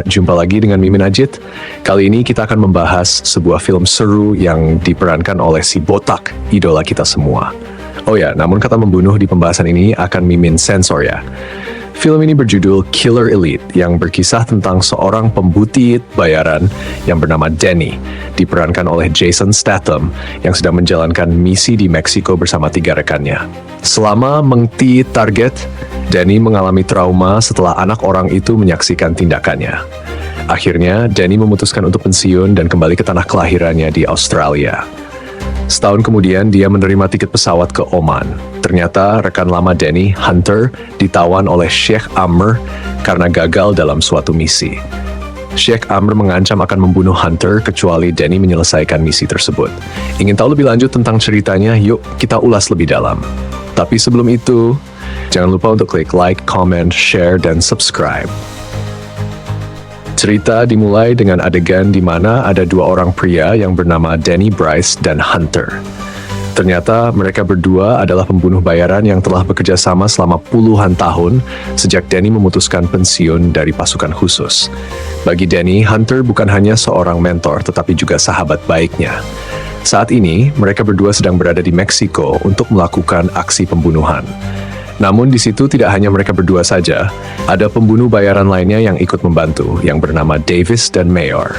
Jumpa lagi dengan Mimin Ajit. Kali ini kita akan membahas sebuah film seru yang diperankan oleh si botak, idola kita semua. Oh ya, namun kata membunuh di pembahasan ini akan Mimin sensor ya. Film ini berjudul Killer Elite yang berkisah tentang seorang pembutit bayaran yang bernama Danny, diperankan oleh Jason Statham yang sedang menjalankan misi di Meksiko bersama 3 rekannya. Selama mengti target, Danny mengalami trauma setelah anak orang itu menyaksikan tindakannya. Akhirnya, Danny memutuskan untuk pensiun dan kembali ke tanah kelahirannya di Australia. Setahun kemudian, dia menerima tiket pesawat ke Oman. Ternyata rekan lama Danny, Hunter, ditawan oleh Sheikh Amr karena gagal dalam suatu misi. Sheikh Amr mengancam akan membunuh Hunter kecuali Danny menyelesaikan misi tersebut. Ingin tahu lebih lanjut tentang ceritanya? Yuk kita ulas lebih dalam. Tapi sebelum itu, jangan lupa untuk klik like, comment, share, dan subscribe. Cerita dimulai dengan adegan di mana ada 2 orang pria yang bernama Danny Bryce dan Hunter. Ternyata mereka berdua adalah pembunuh bayaran yang telah bekerja sama selama puluhan tahun sejak Danny memutuskan pensiun dari pasukan khusus. Bagi Danny, Hunter bukan hanya seorang mentor tetapi juga sahabat baiknya. Saat ini, mereka berdua sedang berada di Meksiko untuk melakukan aksi pembunuhan. Namun di situ tidak hanya mereka berdua saja, ada pembunuh bayaran lainnya yang ikut membantu, yang bernama Davis dan Mayor.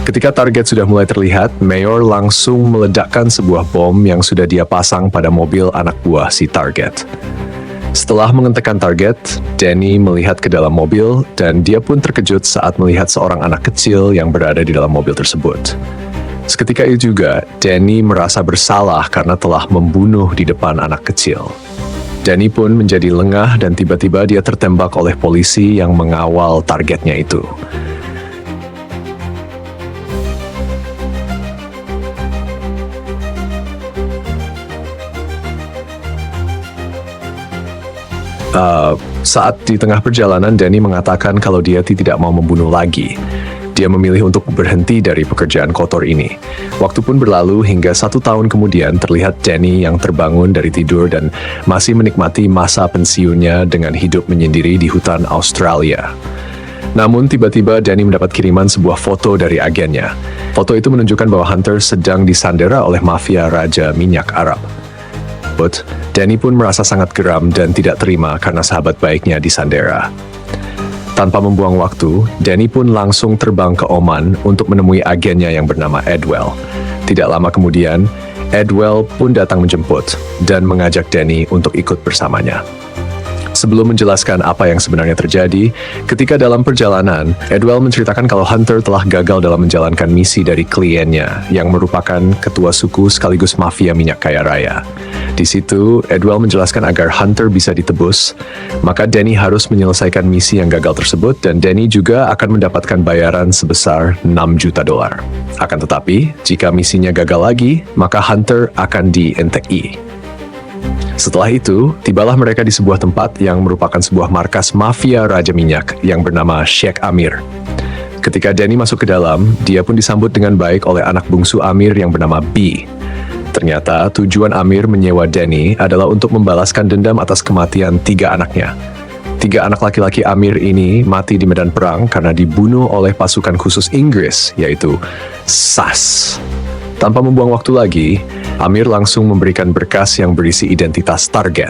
Ketika target sudah mulai terlihat, Mayor langsung meledakkan sebuah bom yang sudah dia pasang pada mobil anak buah si target. Setelah mengentekkan target, Danny melihat ke dalam mobil dan dia pun terkejut saat melihat seorang anak kecil yang berada di dalam mobil tersebut. Seketika itu juga, Danny merasa bersalah karena telah membunuh di depan anak kecil. Danny pun menjadi lengah dan tiba-tiba dia tertembak oleh polisi yang mengawal targetnya itu. Saat di tengah perjalanan, Danny mengatakan kalau dia tidak mau membunuh lagi. Dia memilih untuk berhenti dari pekerjaan kotor ini. Waktu pun berlalu hingga 1 tahun kemudian terlihat Danny yang terbangun dari tidur dan masih menikmati masa pensiunnya dengan hidup menyendiri di hutan Australia. Namun tiba-tiba Danny mendapat kiriman sebuah foto dari agennya. Foto itu menunjukkan bahwa Hunter sedang disandera oleh mafia Raja Minyak Arab. Danny pun merasa sangat geram dan tidak terima karena sahabat baiknya disandera. Tanpa membuang waktu, Danny pun langsung terbang ke Oman untuk menemui agennya yang bernama Edwell. Tidak lama kemudian, Edwell pun datang menjemput dan mengajak Danny untuk ikut bersamanya. Sebelum menjelaskan apa yang sebenarnya terjadi, ketika dalam perjalanan, Edwell menceritakan kalau Hunter telah gagal dalam menjalankan misi dari kliennya yang merupakan ketua suku sekaligus mafia minyak kaya raya. Di situ, Edwell menjelaskan agar Hunter bisa ditebus, maka Danny harus menyelesaikan misi yang gagal tersebut dan Danny juga akan mendapatkan bayaran sebesar $6 juta. Akan tetapi, jika misinya gagal lagi, maka Hunter akan di-NTI. Setelah itu, tibalah mereka di sebuah tempat yang merupakan sebuah markas mafia Raja Minyak yang bernama Sheikh Amir. Ketika Danny masuk ke dalam, dia pun disambut dengan baik oleh anak bungsu Amir yang bernama B. Ternyata tujuan Amir menyewa Danny adalah untuk membalaskan dendam atas kematian 3 anaknya. 3 anak laki-laki Amir ini mati di medan perang karena dibunuh oleh pasukan khusus Inggris, yaitu SAS. Tanpa membuang waktu lagi, Amir langsung memberikan berkas yang berisi identitas target.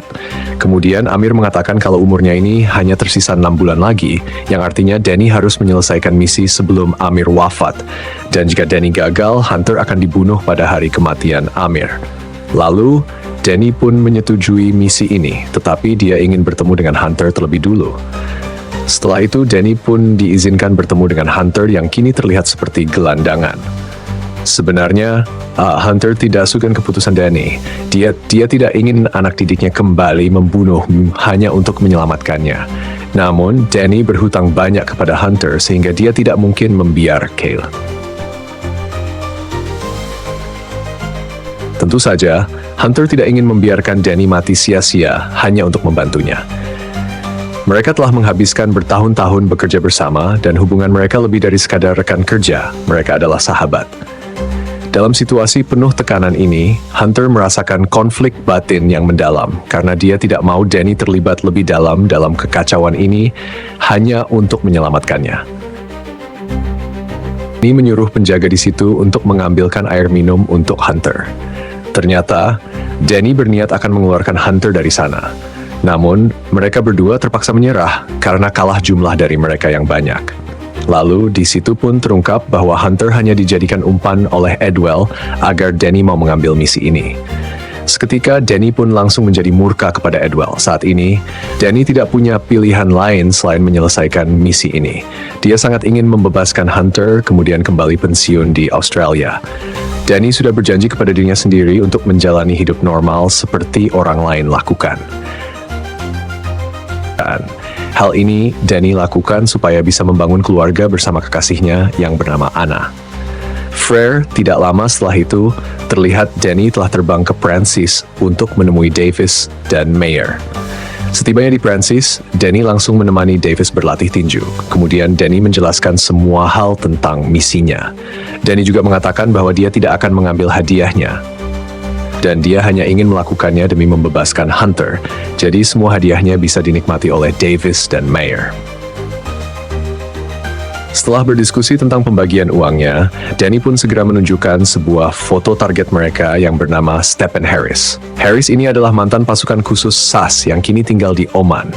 Kemudian Amir mengatakan kalau umurnya ini hanya tersisa 6 bulan lagi, yang artinya Danny harus menyelesaikan misi sebelum Amir wafat. Dan jika Danny gagal, Hunter akan dibunuh pada hari kematian Amir. Lalu, Danny pun menyetujui misi ini, tetapi dia ingin bertemu dengan Hunter terlebih dulu. Setelah itu, Danny pun diizinkan bertemu dengan Hunter yang kini terlihat seperti gelandangan. Sebenarnya, Hunter tidak suka keputusan Danny. Dia tidak ingin anak didiknya kembali membunuh hanya untuk menyelamatkannya. Namun, Danny berhutang banyak kepada Hunter sehingga dia tidak mungkin membiarkan Kale. Tentu saja, Hunter tidak ingin membiarkan Danny mati sia-sia hanya untuk membantunya. Mereka telah menghabiskan bertahun-tahun bekerja bersama dan hubungan mereka lebih dari sekadar rekan kerja. Mereka adalah sahabat. Dalam situasi penuh tekanan ini, Hunter merasakan konflik batin yang mendalam karena dia tidak mau Danny terlibat lebih dalam kekacauan ini hanya untuk menyelamatkannya. Danny menyuruh penjaga di situ untuk mengambilkan air minum untuk Hunter. Ternyata, Danny berniat akan mengeluarkan Hunter dari sana. Namun, mereka berdua terpaksa menyerah karena kalah jumlah dari mereka yang banyak. Lalu, di situ pun terungkap bahwa Hunter hanya dijadikan umpan oleh Edwell agar Danny mau mengambil misi ini. Seketika, Danny pun langsung menjadi murka kepada Edwell. Saat ini, Danny tidak punya pilihan lain selain menyelesaikan misi ini. Dia sangat ingin membebaskan Hunter, kemudian kembali pensiun di Australia. Danny sudah berjanji kepada dirinya sendiri untuk menjalani hidup normal seperti orang lain lakukan. Hal ini Danny lakukan supaya bisa membangun keluarga bersama kekasihnya yang bernama Anna. Frere tidak lama setelah itu, terlihat Danny telah terbang ke Francis untuk menemui Davis dan Mayer. Setibanya di Francis, Danny langsung menemani Davis berlatih tinju. Kemudian Danny menjelaskan semua hal tentang misinya. Danny juga mengatakan bahwa dia tidak akan mengambil hadiahnya. Dan dia hanya ingin melakukannya demi membebaskan Hunter. Jadi semua hadiahnya bisa dinikmati oleh Davis dan Mayer. Setelah berdiskusi tentang pembagian uangnya, Danny pun segera menunjukkan sebuah foto target mereka yang bernama Stephen Harris. Harris ini adalah mantan pasukan khusus SAS yang kini tinggal di Oman.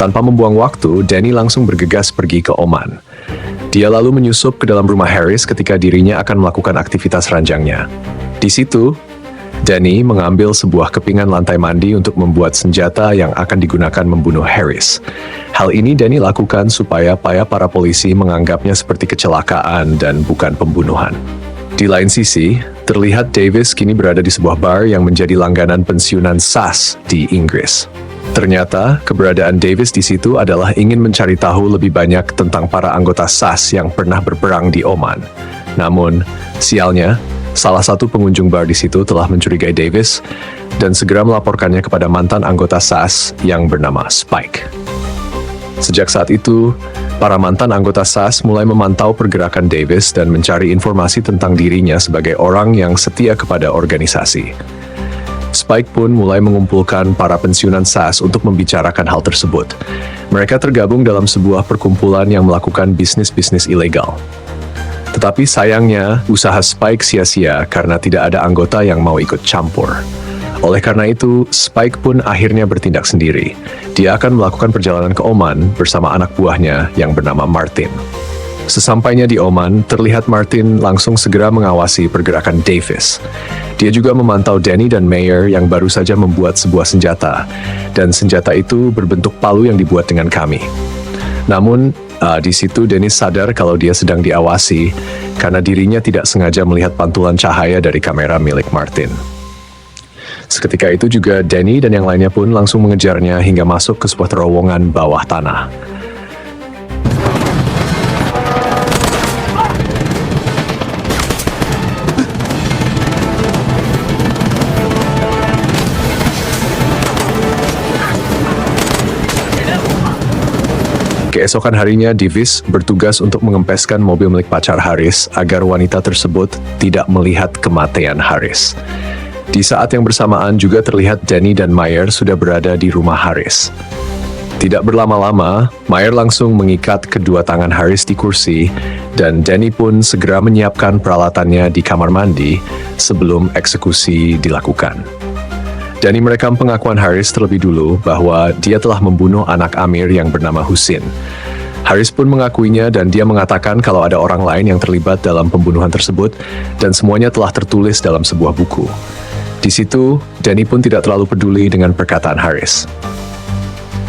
Tanpa membuang waktu, Danny langsung bergegas pergi ke Oman. Dia lalu menyusup ke dalam rumah Harris ketika dirinya akan melakukan aktivitas ranjangnya. Di situ, Danny mengambil sebuah kepingan lantai mandi untuk membuat senjata yang akan digunakan membunuh Harris. Hal ini Danny lakukan supaya para polisi menganggapnya seperti kecelakaan dan bukan pembunuhan. Di lain sisi, terlihat Davis kini berada di sebuah bar yang menjadi langganan pensiunan SAS di Inggris. Ternyata, keberadaan Davis di situ adalah ingin mencari tahu lebih banyak tentang para anggota SAS yang pernah berperang di Oman. Namun, sialnya, salah satu pengunjung bar di situ telah mencurigai Davis dan segera melaporkannya kepada mantan anggota SAS yang bernama Spike. Sejak saat itu, para mantan anggota SAS mulai memantau pergerakan Davis dan mencari informasi tentang dirinya sebagai orang yang setia kepada organisasi. Spike pun mulai mengumpulkan para pensiunan SAS untuk membicarakan hal tersebut. Mereka tergabung dalam sebuah perkumpulan yang melakukan bisnis-bisnis ilegal. Tetapi sayangnya, usaha Spike sia-sia karena tidak ada anggota yang mau ikut campur. Oleh karena itu, Spike pun akhirnya bertindak sendiri. Dia akan melakukan perjalanan ke Oman bersama anak buahnya yang bernama Martin. Sesampainya di Oman, terlihat Martin langsung segera mengawasi pergerakan Davis. Dia juga memantau Danny dan Mayer yang baru saja membuat sebuah senjata, dan senjata itu berbentuk palu yang dibuat dengan kami. Namun, di situ Dennis sadar kalau dia sedang diawasi karena dirinya tidak sengaja melihat pantulan cahaya dari kamera milik Martin. Seketika itu juga Danny dan yang lainnya pun langsung mengejarnya hingga masuk ke sebuah terowongan bawah tanah. Keesokan harinya, Davis bertugas untuk mengempeskan mobil milik pacar Harris agar wanita tersebut tidak melihat kematian Harris. Di saat yang bersamaan juga terlihat Danny dan Mayer sudah berada di rumah Harris. Tidak berlama-lama, Mayer langsung mengikat kedua tangan Harris di kursi dan Danny pun segera menyiapkan peralatannya di kamar mandi sebelum eksekusi dilakukan. Danny merekam pengakuan Harris terlebih dulu bahwa dia telah membunuh anak Amir yang bernama Husin. Harris pun mengakuinya dan dia mengatakan kalau ada orang lain yang terlibat dalam pembunuhan tersebut dan semuanya telah tertulis dalam sebuah buku. Di situ, Danny pun tidak terlalu peduli dengan perkataan Harris.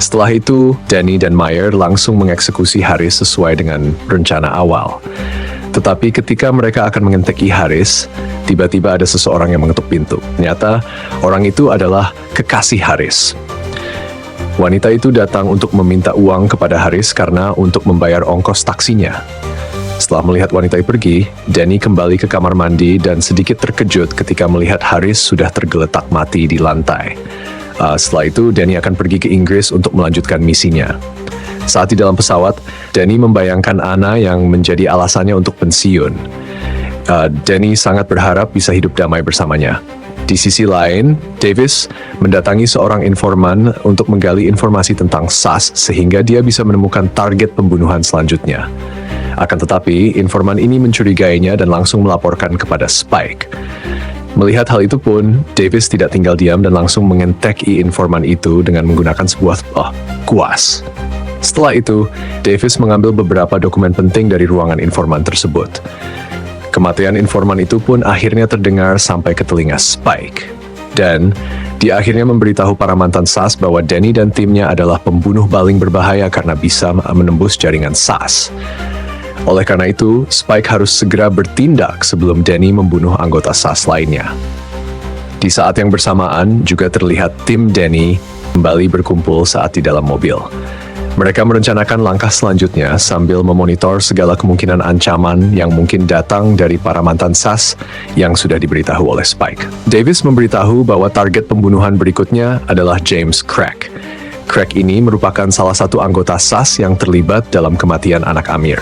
Setelah itu, Danny dan Mayer langsung mengeksekusi Harris sesuai dengan rencana awal. Tetapi ketika mereka akan mengenteki Harris, tiba-tiba ada seseorang yang mengetuk pintu. Ternyata, orang itu adalah kekasih Harris. Wanita itu datang untuk meminta uang kepada Harris karena untuk membayar ongkos taksinya. Setelah melihat wanita itu pergi, Danny kembali ke kamar mandi dan sedikit terkejut ketika melihat Harris sudah tergeletak mati di lantai. Setelah itu, Danny akan pergi ke Inggris untuk melanjutkan misinya. Saat di dalam pesawat, Danny membayangkan Anna yang menjadi alasannya untuk pensiun. Danny sangat berharap bisa hidup damai bersamanya. Di sisi lain, Davis mendatangi seorang informan untuk menggali informasi tentang SAS sehingga dia bisa menemukan target pembunuhan selanjutnya. Akan tetapi, informan ini mencurigainya dan langsung melaporkan kepada Spike. Melihat hal itu pun, Davis tidak tinggal diam dan langsung mengentek informan itu dengan menggunakan sebuah kuas. Setelah itu, Davis mengambil beberapa dokumen penting dari ruangan informan tersebut. Kematian informan itu pun akhirnya terdengar sampai ke telinga Spike. Dan dia akhirnya memberitahu para mantan SAS bahwa Danny dan timnya adalah pembunuh paling berbahaya karena bisa menembus jaringan SAS. Oleh karena itu, Spike harus segera bertindak sebelum Danny membunuh anggota SAS lainnya. Di saat yang bersamaan, juga terlihat tim Danny kembali berkumpul saat di dalam mobil. Mereka merencanakan langkah selanjutnya sambil memonitor segala kemungkinan ancaman yang mungkin datang dari para mantan SAS yang sudah diberitahu oleh Spike. Davis memberitahu bahwa target pembunuhan berikutnya adalah James Crack. Crack ini merupakan salah satu anggota SAS yang terlibat dalam kematian anak Amir.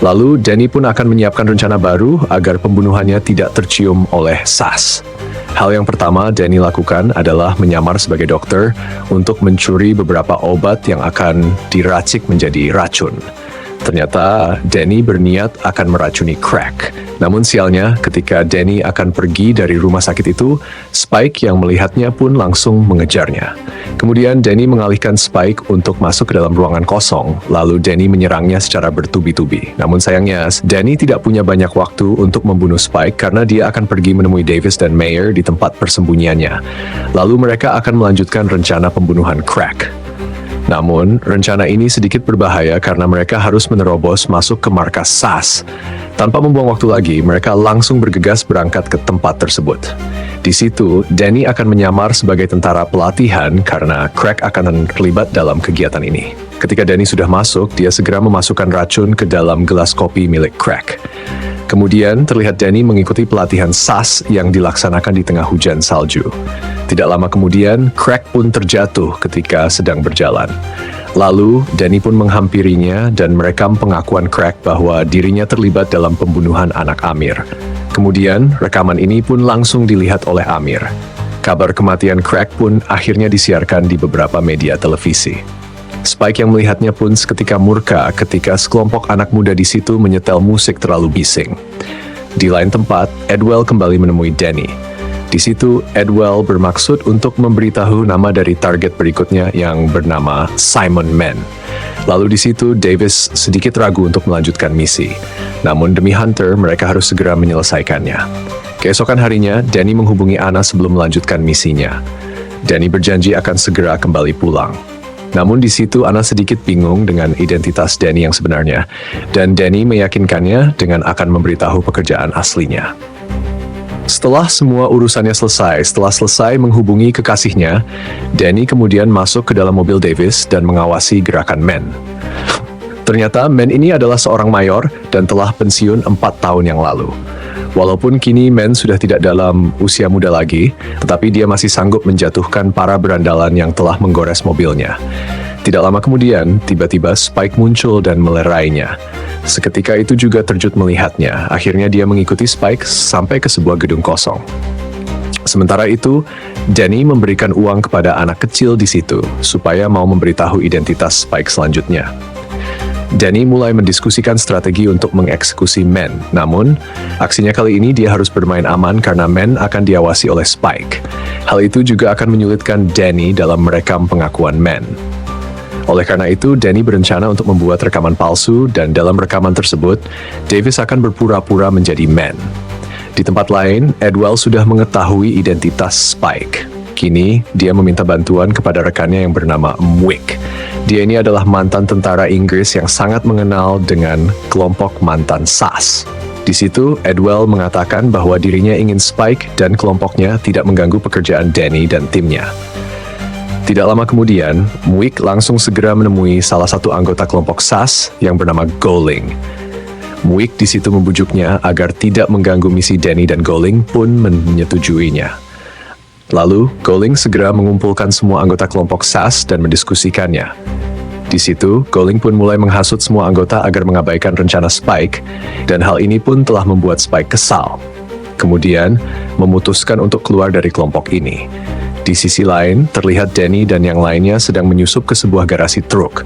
Lalu, Danny pun akan menyiapkan rencana baru agar pembunuhannya tidak tercium oleh SAS. Hal yang pertama Danny lakukan adalah menyamar sebagai dokter untuk mencuri beberapa obat yang akan diracik menjadi racun. Ternyata Danny berniat akan meracuni Crack. Namun sialnya, ketika Danny akan pergi dari rumah sakit itu, Spike yang melihatnya pun langsung mengejarnya. Kemudian Danny mengalihkan Spike untuk masuk ke dalam ruangan kosong, lalu Danny menyerangnya secara bertubi-tubi. Namun sayangnya, Danny tidak punya banyak waktu untuk membunuh Spike karena dia akan pergi menemui Davis dan Mayer di tempat persembunyiannya. Lalu mereka akan melanjutkan rencana pembunuhan Crack. Namun, rencana ini sedikit berbahaya karena mereka harus menerobos masuk ke markas SAS. Tanpa membuang waktu lagi, mereka langsung bergegas berangkat ke tempat tersebut. Di situ, Danny akan menyamar sebagai tentara pelatihan karena Crack akan terlibat dalam kegiatan ini. Ketika Danny sudah masuk, dia segera memasukkan racun ke dalam gelas kopi milik Crack. Kemudian, terlihat Danny mengikuti pelatihan SAS yang dilaksanakan di tengah hujan salju. Tidak lama kemudian, Crack pun terjatuh ketika sedang berjalan. Lalu, Danny pun menghampirinya dan merekam pengakuan Crack bahwa dirinya terlibat dalam pembunuhan anak Amir. Kemudian, rekaman ini pun langsung dilihat oleh Amir. Kabar kematian Crack pun akhirnya disiarkan di beberapa media televisi. Spike yang melihatnya pun seketika murka ketika sekelompok anak muda di situ menyetel musik terlalu bising. Di lain tempat, Edwell kembali menemui Danny. Di situ, Edwell bermaksud untuk memberitahu nama dari target berikutnya yang bernama Simon Mann. Lalu di situ, Davis sedikit ragu untuk melanjutkan misi. Namun demi Hunter, mereka harus segera menyelesaikannya. Keesokan harinya, Danny menghubungi Anna sebelum melanjutkan misinya. Danny berjanji akan segera kembali pulang. Namun di situ Anna sedikit bingung dengan identitas Danny yang sebenarnya, dan Danny meyakinkannya dengan akan memberitahu pekerjaan aslinya. Setelah semua urusannya setelah selesai menghubungi kekasihnya, Danny kemudian masuk ke dalam mobil Davis dan mengawasi gerakan Mann. Ternyata Mann ini adalah seorang mayor dan telah pensiun 4 tahun yang lalu. Walaupun kini Mann sudah tidak dalam usia muda lagi, tetapi dia masih sanggup menjatuhkan para berandalan yang telah menggores mobilnya. Tidak lama kemudian, tiba-tiba Spike muncul dan melerainya. Seketika itu juga terjut melihatnya. Akhirnya dia mengikuti Spike sampai ke sebuah gedung kosong. Sementara itu, Danny memberikan uang kepada anak kecil di situ supaya mau memberitahu identitas Spike selanjutnya. Danny mulai mendiskusikan strategi untuk mengeksekusi Mann. Namun, aksinya kali ini dia harus bermain aman karena Mann akan diawasi oleh Spike. Hal itu juga akan menyulitkan Danny dalam merekam pengakuan Mann. Oleh karena itu, Danny berencana untuk membuat rekaman palsu dan dalam rekaman tersebut, Davis akan berpura-pura menjadi Mann. Di tempat lain, Edwell sudah mengetahui identitas Spike. Kini, dia meminta bantuan kepada rekannya yang bernama Mwick. Dia ini adalah mantan tentara Inggris yang sangat mengenal dengan kelompok mantan SAS. Di situ, Edwell mengatakan bahwa dirinya ingin Spike dan kelompoknya tidak mengganggu pekerjaan Danny dan timnya. Tidak lama kemudian, Mwick langsung segera menemui salah satu anggota kelompok SAS yang bernama Goling. Mwick di situ membujuknya agar tidak mengganggu misi Danny dan Goling pun menyetujuinya. Lalu, Goling segera mengumpulkan semua anggota kelompok SAS dan mendiskusikannya. Di situ, Goling pun mulai menghasut semua anggota agar mengabaikan rencana Spike, dan hal ini pun telah membuat Spike kesal. Kemudian, memutuskan untuk keluar dari kelompok ini. Di sisi lain, terlihat Danny dan yang lainnya sedang menyusup ke sebuah garasi truk.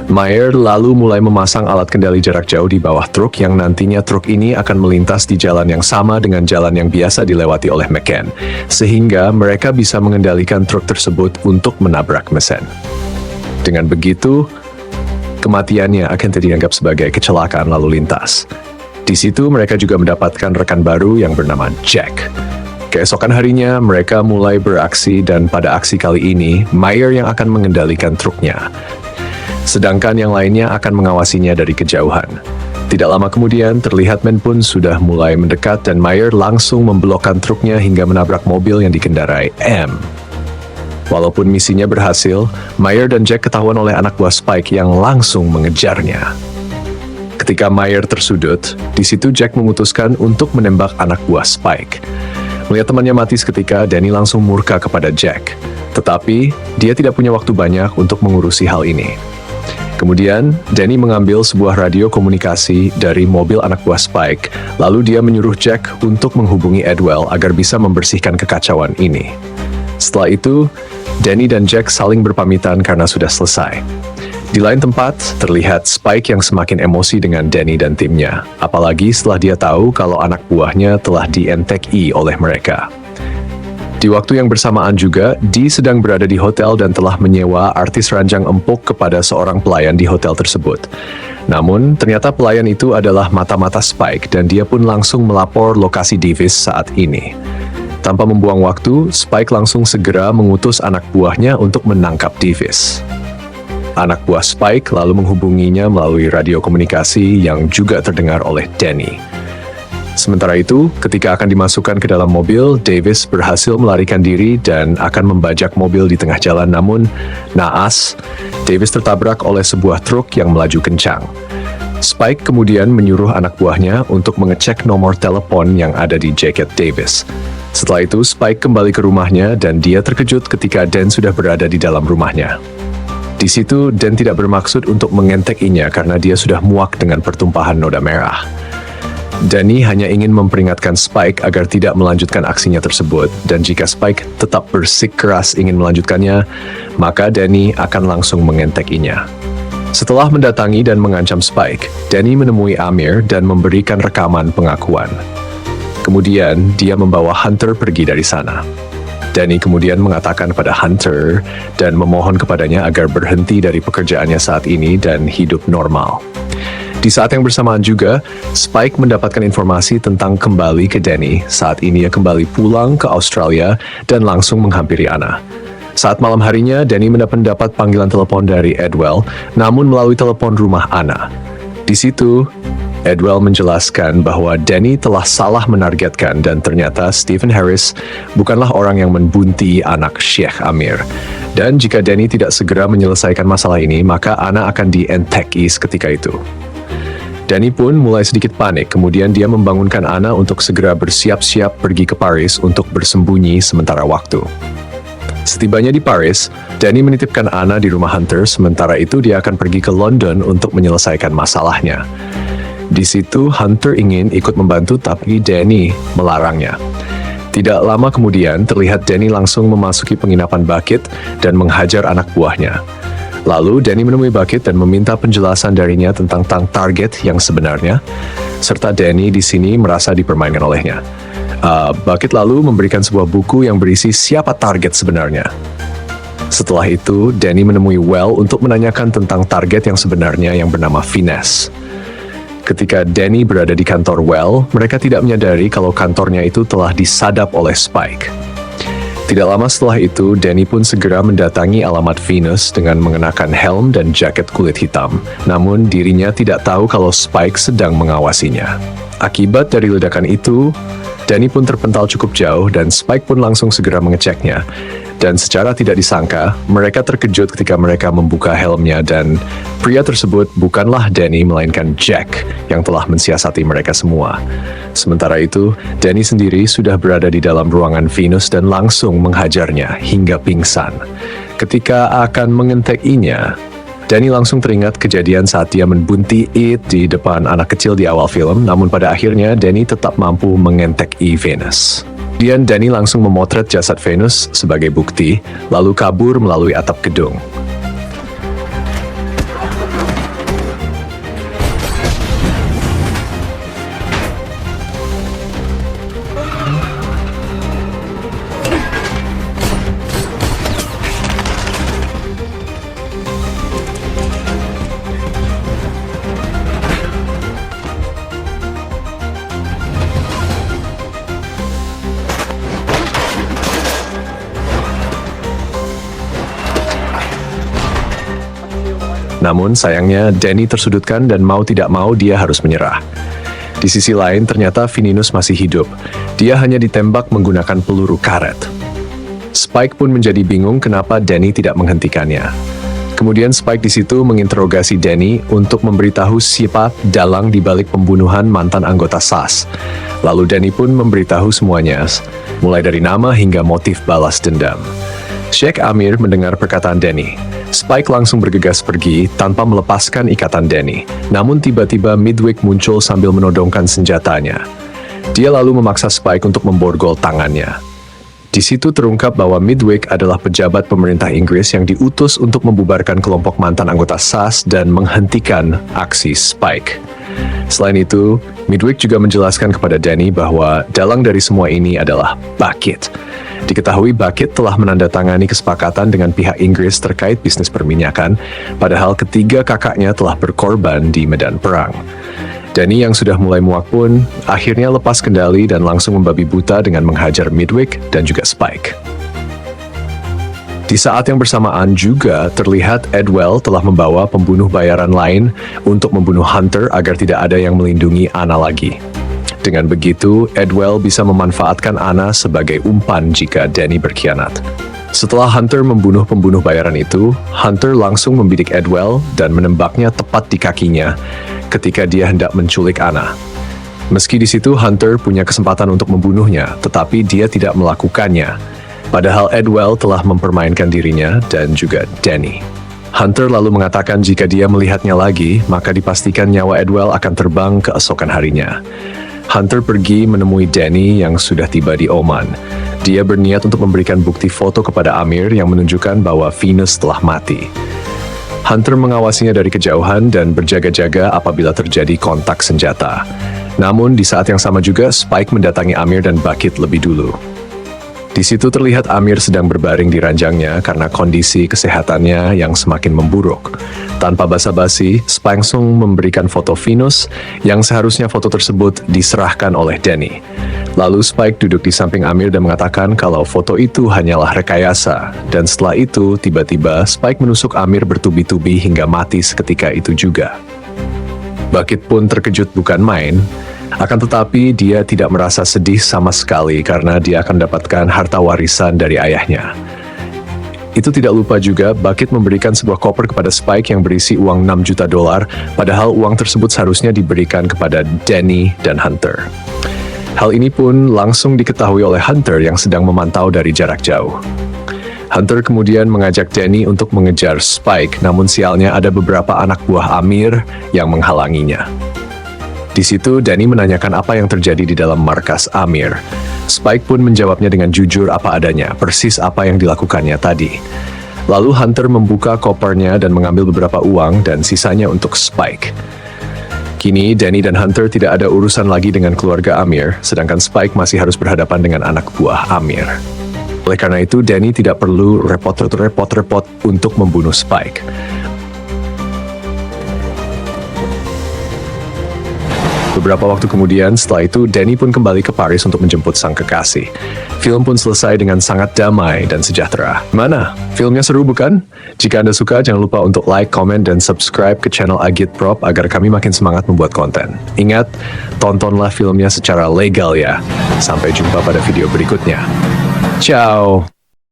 Meyer lalu mulai memasang alat kendali jarak jauh di bawah truk yang nantinya truk ini akan melintas di jalan yang sama dengan jalan yang biasa dilewati oleh McCann, sehingga mereka bisa mengendalikan truk tersebut untuk menabrak mesin. Dengan begitu, kematiannya akan dianggap sebagai kecelakaan lalu lintas. Di situ mereka juga mendapatkan rekan baru yang bernama Jack. Keesokan harinya, mereka mulai beraksi dan pada aksi kali ini, Meyer yang akan mengendalikan truknya. Sedangkan yang lainnya akan mengawasinya dari kejauhan. Tidak lama kemudian, terlihat Men pun sudah mulai mendekat dan Meyer langsung memblokkan truknya hingga menabrak mobil yang dikendarai M. Walaupun misinya berhasil, Meyer dan Jack ketahuan oleh anak buah Spike yang langsung mengejarnya. Ketika Meyer tersudut, di situ Jack memutuskan untuk menembak anak buah Spike. Melihat temannya mati seketika, Danny langsung murka kepada Jack. Tetapi, dia tidak punya waktu banyak untuk mengurusi hal ini. Kemudian, Danny mengambil sebuah radio komunikasi dari mobil anak buah Spike, lalu dia menyuruh Jack untuk menghubungi Edwell agar bisa membersihkan kekacauan ini. Setelah itu, Danny dan Jack saling berpamitan karena sudah selesai. Di lain tempat, terlihat Spike yang semakin emosi dengan Danny dan timnya, apalagi setelah dia tahu kalau anak buahnya telah di-NTI oleh mereka. Di waktu yang bersamaan juga, Dee sedang berada di hotel dan telah menyewa artis ranjang empuk kepada seorang pelayan di hotel tersebut. Namun, ternyata pelayan itu adalah mata-mata Spike dan dia pun langsung melapor lokasi Davis saat ini. Tanpa membuang waktu, Spike langsung segera mengutus anak buahnya untuk menangkap Davis. Anak buah Spike lalu menghubunginya melalui radio komunikasi yang juga terdengar oleh Danny. Sementara itu, ketika akan dimasukkan ke dalam mobil, Davis berhasil melarikan diri dan akan membajak mobil di tengah jalan, namun naas, Davis tertabrak oleh sebuah truk yang melaju kencang. Spike kemudian menyuruh anak buahnya untuk mengecek nomor telepon yang ada di jaket Davis. Setelah itu, Spike kembali ke rumahnya dan dia terkejut ketika Dan sudah berada di dalam rumahnya. Di situ, Dan tidak bermaksud untuk mengentekinya karena dia sudah muak dengan pertumpahan noda merah. Danny hanya ingin memperingatkan Spike agar tidak melanjutkan aksinya tersebut, dan jika Spike tetap bersikeras ingin melanjutkannya, maka Danny akan langsung mengentekinya. Setelah mendatangi dan mengancam Spike, Danny menemui Amir dan memberikan rekaman pengakuan. Kemudian, dia membawa Hunter pergi dari sana. Danny kemudian mengatakan pada Hunter dan memohon kepadanya agar berhenti dari pekerjaannya saat ini dan hidup normal. Di saat yang bersamaan juga, Spike mendapatkan informasi tentang kembali ke Danny saat ini ia kembali pulang ke Australia dan langsung menghampiri Anna. Saat malam harinya, Danny mendapat panggilan telepon dari Edwell, namun melalui telepon rumah Anna. Di situ, Edwell menjelaskan bahwa Danny telah salah menargetkan dan ternyata Stephen Harris bukanlah orang yang membunti anak Sheikh Amir. Dan jika Danny tidak segera menyelesaikan masalah ini, maka Anna akan di-NTI seketika itu. Danny pun mulai sedikit panik, kemudian dia membangunkan Anna untuk segera bersiap-siap pergi ke Paris untuk bersembunyi sementara waktu. Setibanya di Paris, Danny menitipkan Anna di rumah Hunter, sementara itu dia akan pergi ke London untuk menyelesaikan masalahnya. Di situ, Hunter ingin ikut membantu tapi Danny melarangnya. Tidak lama kemudian, terlihat Danny langsung memasuki penginapan Bucket dan menghajar anak buahnya. Lalu, Danny menemui Bucket dan meminta penjelasan darinya tentang target yang sebenarnya, serta Danny di sini merasa dipermainkan olehnya. Bucket lalu memberikan sebuah buku yang berisi siapa target sebenarnya. Setelah itu, Danny menemui Well untuk menanyakan tentang target yang sebenarnya yang bernama Finesse. Ketika Danny berada di kantor Well, mereka tidak menyadari kalau kantornya itu telah disadap oleh Spike. Tidak lama setelah itu, Danny pun segera mendatangi alamat Venus dengan mengenakan helm dan jaket kulit hitam. Namun dirinya tidak tahu kalau Spike sedang mengawasinya. Akibat dari ledakan itu, Danny pun terpental cukup jauh dan Spike pun langsung segera mengeceknya. Dan secara tidak disangka, mereka terkejut ketika mereka membuka helmnya dan pria tersebut bukanlah Danny melainkan Jack yang telah mensiasati mereka semua. Sementara itu, Danny sendiri sudah berada di dalam ruangan Venus dan langsung menghajarnya hingga pingsan. Ketika akan mengentekinya, Danny langsung teringat kejadian saat dia membunti It di depan anak kecil di awal film, namun pada akhirnya Danny tetap mampu mengenteki Venus. Kemudian Danny langsung memotret jasad Venus sebagai bukti, lalu kabur melalui atap gedung. Namun sayangnya Danny tersudutkan dan mau tidak mau dia harus menyerah. Di sisi lain ternyata Fininus masih hidup. Dia hanya ditembak menggunakan peluru karet. Spike pun menjadi bingung kenapa Danny tidak menghentikannya. Kemudian Spike di situ menginterogasi Danny untuk memberitahu siapa dalang di balik pembunuhan mantan anggota SAS. Lalu Danny pun memberitahu semuanya, mulai dari nama hingga motif balas dendam. Sheikh Amir mendengar perkataan Danny. Spike langsung bergegas pergi tanpa melepaskan ikatan Danny. Namun tiba-tiba Midwick muncul sambil menodongkan senjatanya. Dia lalu memaksa Spike untuk memborgol tangannya. Di situ terungkap bahwa Midwick adalah pejabat pemerintah Inggris yang diutus untuk membubarkan kelompok mantan anggota SAS dan menghentikan aksi Spike. Selain itu, Midwick juga menjelaskan kepada Danny bahwa dalang dari semua ini adalah Bucket. Diketahui Bucket telah menandatangani kesepakatan dengan pihak Inggris terkait bisnis perminyakan, padahal ketiga kakaknya telah berkorban di medan perang. Danny yang sudah mulai muak pun akhirnya lepas kendali dan langsung membabi buta dengan menghajar Midwick dan juga Spike. Di saat yang bersamaan juga terlihat Edwell telah membawa pembunuh bayaran lain untuk membunuh Hunter agar tidak ada yang melindungi Anna lagi. Dengan begitu, Edwell bisa memanfaatkan Anna sebagai umpan jika Danny berkhianat. Setelah Hunter membunuh pembunuh bayaran itu, Hunter langsung membidik Edwell dan menembaknya tepat di kakinya ketika dia hendak menculik Anna. Meski di situ Hunter punya kesempatan untuk membunuhnya, tetapi dia tidak melakukannya. Padahal Edwell telah mempermainkan dirinya dan juga Danny. Hunter lalu mengatakan jika dia melihatnya lagi, maka dipastikan nyawa Edwell akan terbang keesokan harinya. Hunter pergi menemui Danny yang sudah tiba di Oman. Dia berniat untuk memberikan bukti foto kepada Amir yang menunjukkan bahwa Venus telah mati. Hunter mengawasinya dari kejauhan dan berjaga-jaga apabila terjadi kontak senjata. Namun di saat yang sama juga Spike mendatangi Amir dan Bucket lebih dulu. Di situ terlihat Amir sedang berbaring di ranjangnya karena kondisi kesehatannya yang semakin memburuk. Tanpa basa-basi, Spike langsung memberikan foto Venus yang seharusnya foto tersebut diserahkan oleh Danny. Lalu Spike duduk di samping Amir dan mengatakan kalau foto itu hanyalah rekayasa. Dan setelah itu, tiba-tiba Spike menusuk Amir bertubi-tubi hingga mati seketika itu juga. Bucket pun terkejut bukan main. Akan tetapi dia tidak merasa sedih sama sekali karena dia akan mendapatkan harta warisan dari ayahnya. Itu tidak lupa juga Bucket memberikan sebuah koper kepada Spike yang berisi uang $6 juta, padahal uang tersebut seharusnya diberikan kepada Danny dan Hunter. Hal ini pun langsung diketahui oleh Hunter yang sedang memantau dari jarak jauh. Hunter kemudian mengajak Danny untuk mengejar Spike, namun sialnya ada beberapa anak buah Amir yang menghalanginya. Di situ, Danny menanyakan apa yang terjadi di dalam markas Amir. Spike pun menjawabnya dengan jujur apa adanya, persis apa yang dilakukannya tadi. Lalu Hunter membuka kopernya dan mengambil beberapa uang dan sisanya untuk Spike. Kini, Danny dan Hunter tidak ada urusan lagi dengan keluarga Amir, sedangkan Spike masih harus berhadapan dengan anak buah Amir. Oleh karena itu, Danny tidak perlu repot-repot untuk membunuh Spike. Beberapa waktu kemudian, setelah itu Danny pun kembali ke Paris untuk menjemput sang kekasih. Film pun selesai dengan sangat damai dan sejahtera. Mana? Filmnya seru bukan? Jika Anda suka, jangan lupa untuk like, comment, dan subscribe ke channel Agitprop agar kami makin semangat membuat konten. Ingat, tontonlah filmnya secara legal ya. Sampai jumpa pada video berikutnya. Ciao!